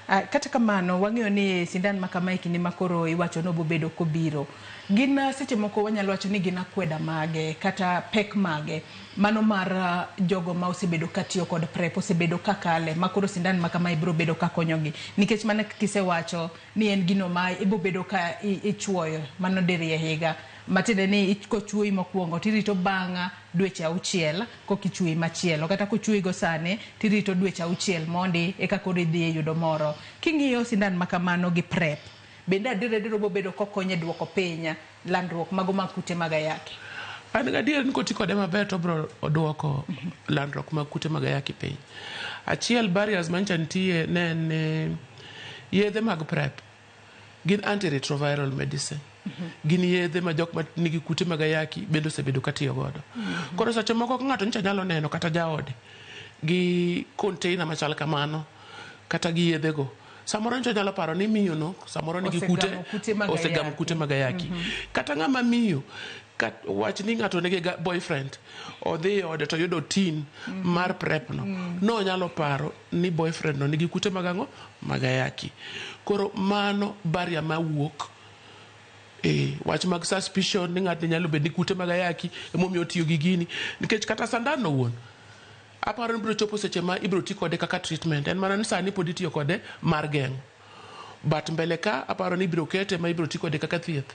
Kata kamano wang'eyo ni sindan makama kinde makoro iwacho no bobedo kobiro gin seche moko wanyalo wacho ni gin akweda mage kata pek mage mano mar jogo ma osebedo katiyo kod PrEP osebedo kakale makoro sindan makama ibro bedo ka konyogi nikech mana kisewacho ni en gino ma ibo bedo ka ichwoyo mano dirie higa matinde ni kochuoyi mokwongo tirito banga dweche 6 kokichuoyi machielo kata kochuoyi go sane tirito dweche 6 mondi eka koro idhi yudo moro king'iyo sindan makamano gi PrEP bende adier bo bedo kokonye duoko piny landruok mago mag kute mag ayaki. An gadier ni koti kode maber to bro duoko landruok mag kute mag ayaki piny. Achiel barriers mancha nitie ne yedhe mag PrEP gin antiretroviral medicine. Gin yedhe ma jok ma nigi kute mag ayaki bendo osebedo katiyo godo. Koro seche moko ng'ato ncha nyalo neno kata jaode gi container machal kamano kata gi yedhe go samoro ncha nyalo paro ni miyo no samoro nigi kute osegamo kute mag ayaki kata ng'ama miyo wach ni ng'ato nigi boyfriend odhi ode to yudo tin mar PrEP no nyalo paro ni boyfriend no nigi kute mag ayaki. Koro mano barrier mawuok wach mag suspicion ni ng'ato nyalo bedo kute mag ayaki emomiyo tiyo gi gini nikech kata sandan no wuon aparo ni biro chopo seche ma ibiro ti kode kaka treatment en mana ni sani pod itiyo kode mar geng'o but mbele ka aparo ni ibiro kete ma ibiro ti kode kaka thieth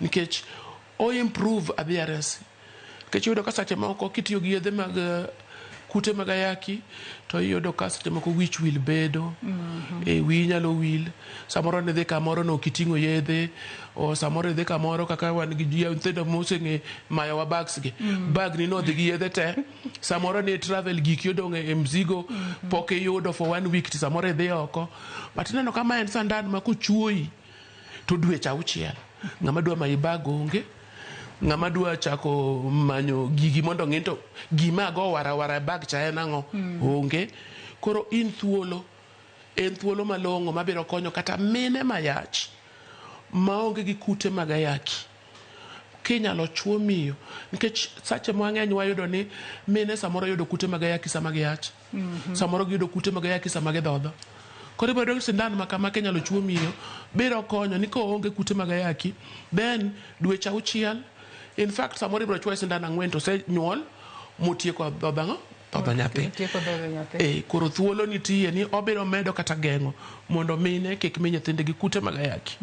nikech o improve adherence nikech yudo ka seche moko kitiyo gi yedhe mag kute mag ayaki to iyudo ka seche moko wich will bedo wi nyalo wil samoro ne dhi kamoro no kiting'o yedhe o samoro dhi kamoro kaka wan gi nyithindo moseng'e mayo wa bags gi bag ni no dhi gi yedhe te samoro ne travel gik yodong' e mzigo pok iyudo for 1 week samoro dhi oko but neno kama en sandan ma kochuoyi to dweche 6 ng'ama dwa mayi bag onge ng'ama dwa chako manyo gigi mondo ng'into gima go wara bag cha en ang'o onge. Koro in en thuolo malong'o mabiro konyo kata mine mayach maonge gi kute mag ayaki kinyalo chuo miyo nikech sache mang'eny wayudo ni mine samoro yudo kute mag ayaki sama giyach samoro giyudo kute mag ayaki sama gidhodho. Koro bedo sindan makama kinyalo chuo miyo biro konyo ni koonge kute mag ayaki then dweche 6 in fact samoro ibiro chuo sindan 4 to se nyuol motieko dhodho nyathi. Koro thuolo nitie ni obiro medo kata geng'o mondo mine kik mi nyithinde gi kute mag ayaki.